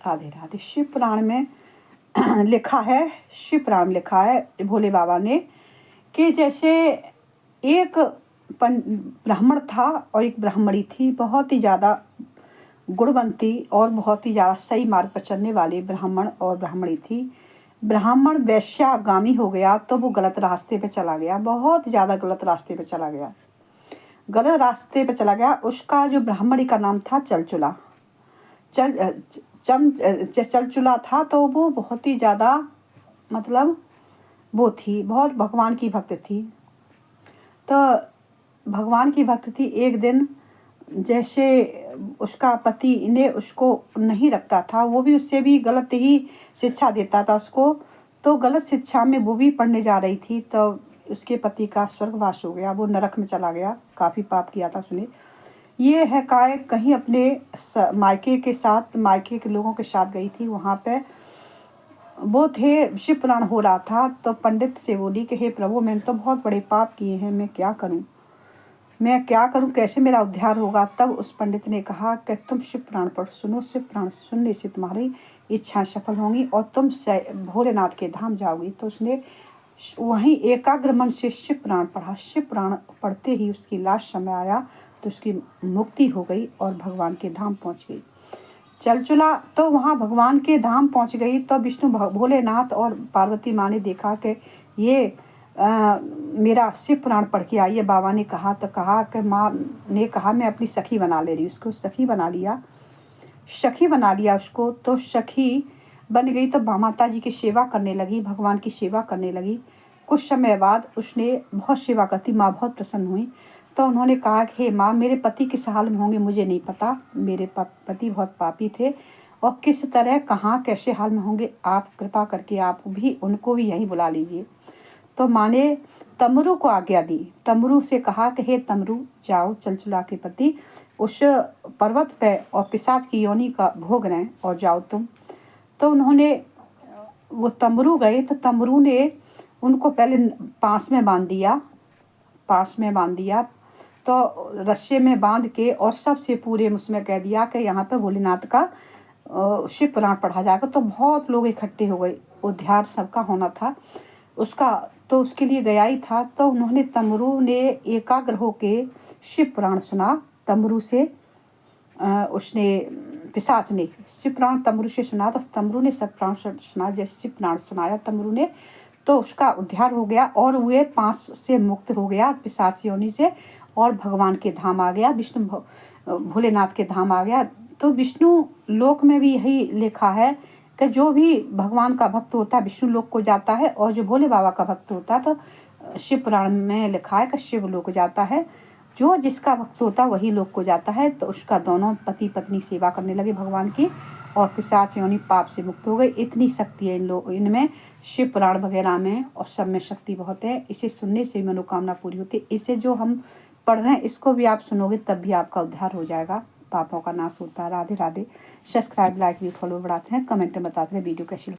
राधे राधे। शिव पुराण में लिखा है, शिव पुराण में लिखा है भोले बाबा ने कि जैसे एक ब्राह्मण था और एक ब्राह्मणी थी, बहुत ही ज़्यादा गुणवंती और बहुत ही ज़्यादा सही मार्ग पर चलने वाले ब्राह्मण और ब्राह्मणी थी। ब्राह्मण वैश्यागामी हो गया तो वो गलत रास्ते पे चला गया, बहुत ज़्यादा गलत रास्ते पे चला गया, गलत रास्ते पे चला गया। उसका जो ब्राह्मणी का नाम था चलचुला, चलचुला था। तो वो बहुत ही ज़्यादा मतलब वो थी, बहुत भगवान की भक्त थी। तो भगवान की भक्त थी। एक दिन जैसे उसका पति ने उसको नहीं रखता था, वो भी उससे भी गलत ही शिक्षा देता था उसको, तो गलत शिक्षा में वो भी पढ़ने जा रही थी। तो उसके पति का स्वर्गवास हो गया, वो नरक में चला गया, काफ़ी पाप किया था उसने। ये है काय कहीं अपने मायके के साथ, मायके के लोगों के साथ गई थी। वहाँ पे वो थे, शिव पुराण हो रहा था। तो पंडित से बोली कि हे प्रभु, मैंने तो बहुत बड़े पाप किए हैं, मैं क्या करूं, मैं क्या करूं, कैसे मेरा उद्धार होगा। तब उस पंडित ने कहा कि तुम शिव पुराण पढ़ सुनो, शिव पुराण सुनने से तुम्हारी इच्छाएं सफल होंगी और तुम भोलेनाथ के धाम जाओगी। तो उसने वहीं एकाग्र मन से शिव पुराण पढ़ा। शिव पुराण पढ़ते ही उसकी लास्ट समय आया तो उसकी मुक्ति हो गई और भगवान के धाम पहुंच गई। चलचुला तो वहाँ भगवान के धाम पहुंच गई। तो विष्णु भोलेनाथ और पार्वती माँ ने देखा कि ये मेरा शिव पुराण पढ़ के आई है, बाबा ने कहा। तो कहा कि माँ ने कहा मैं अपनी सखी बना ले रही, उसको सखी बना लिया, सखी बना लिया उसको। तो सखी बन गई तो माता जी की सेवा करने लगी, भगवान की सेवा करने लगी। कुछ समय बाद उसने बहुत सेवा करती, माँ बहुत प्रसन्न हुई। तो उन्होंने कहा कि हे माँ, मेरे पति किस हाल में होंगे मुझे नहीं पता, मेरे पति बहुत पापी थे और किस तरह कहाँ कैसे हाल में होंगे, आप कृपा करके आप भी उनको भी यहीं बुला लीजिए। तो माँ ने तमरू को आज्ञा दी, तमरू से कहा कि हे तमरू, जाओ चलचुला के पति उस पर्वत पे और पिशाच की योनि का भोग रहे और जाओ तुम। तो उन्होंने वो तमरू गए। तो तमरू ने उनको पहले पास में बांध दिया, पास में बांध दिया, तो रस्से में बांध के और सबसे पूरे उसमें कह दिया कि यहाँ पे भोलेनाथ का शिव पुराण पढ़ा जाएगा। तो बहुत लोग इकट्ठे हो गए, उद्धार सबका होना था उसका, तो उसके लिए गया ही था। तो उन्होंने तमरू ने एकाग्र होके शिव पुराण सुना। तमरू से उसने पिशाच ने शिव पुराण तमरू से सुना। तो तमरू ने सब पुराण सुना, जैसे शिव पुराण सुनाया तमरू ने, तो उसका उद्धार हो गया और वे पांच से मुक्त हो गया पिशाच योनि से और भगवान के धाम आ गया, विष्णु भोलेनाथ के धाम आ गया। तो विष्णु लोक में भी यही लिखा है कि जो भी भगवान का भक्त होता है विष्णु लोक को जाता है, और जो भोले बाबा का भक्त होता है तो शिव पुराण में लिखा है कि शिव लोक जाता है। जो जिसका भक्त होता है वही लोक को जाता है। तो उसका दोनों पति पत्नी सेवा करने लगे भगवान की और पिशाच योनि पाप से मुक्त हो गई। इतनी शक्ति है इनमें, शिव पुराण वगैरह में और सब में शक्ति बहुत है। इसे सुनने से मनोकामना पूरी होती है। इसे जो हम पढ़ रहे हैं इसको भी आप सुनोगे तब भी आपका उद्धार हो जाएगा, पापों का नाश होता है। राधे राधे। सब्सक्राइब, लाइक भी, फॉलो बढ़ाते हैं, कमेंट में बताते हैं वीडियो कैसी